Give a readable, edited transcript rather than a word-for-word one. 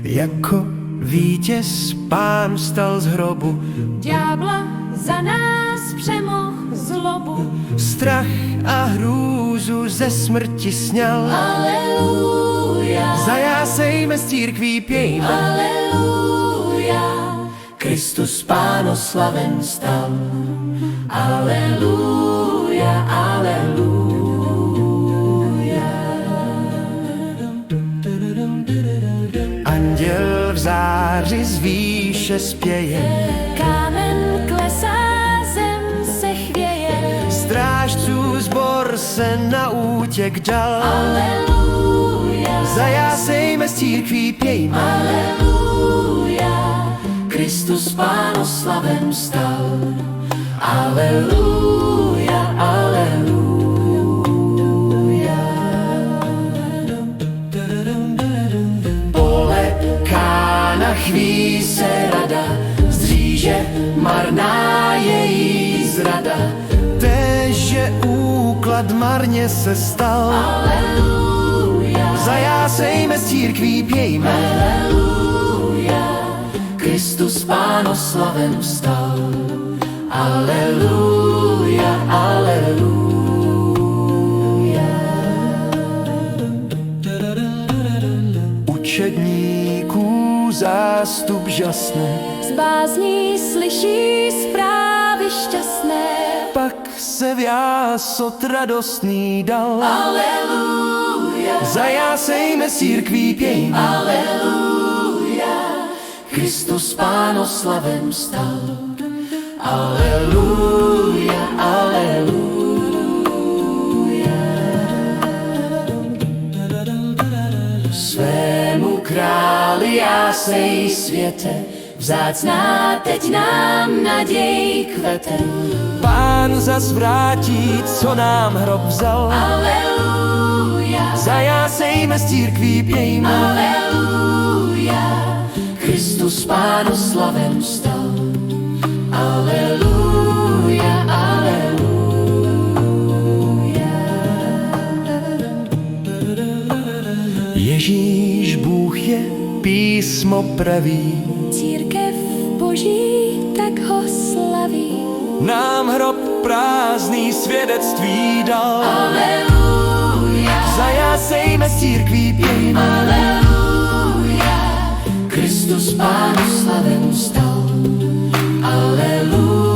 Jako vítěz Pán vstal z hrobu, Ďábla za nás přemohl zlobu. strach a hrůzu ze smrti sňal. Aleluja, Zajásejme s církví, pějme. aleluja, Kristus Pán oslaven stal. aleluja, aleluja. Anděl v záři z výše zpěje, Kámen klesá, zem se chvěje. strážců sbor se na útěk dal. Aleluja, Zajásejme s církví, pějme. aleluja, Kristus Pán oslaven stal. Aleluja, aleluja. Pole Kána chví se rada, z říže marná její zrada. Téže úklad marně se stal. Aleluja, Zajásejme s církví, pějme. aleluja, Kristus Pán oslaven vstal. Aleluja, aleluja. Učedníků zástup žasne, Z bázní slyší zprávy šťastné. pak se v jásot radostný dal. Aleluja, Zajásejme s církví, pějme. aleluja, Kristus Pán oslaven vstal. Aleluja, aleluja. Svému králi jásej světe, vzácná teď nám naděj kvete. Pán zas vrátí, co nám hrob vzal. Aleluja, Zajásejme s církví, pějme. aleluja, Kristus Pán oslaven vstal. Aleluja, aleluja. Ježíš Bůh je písmo praví, Církev Boží tak ho slaví. nám hrob prázdný svědectví dal. Aleluja, Zajásejme s církví, pějme. aleluja, Kristus Pán oslaven vstal. Aleluja.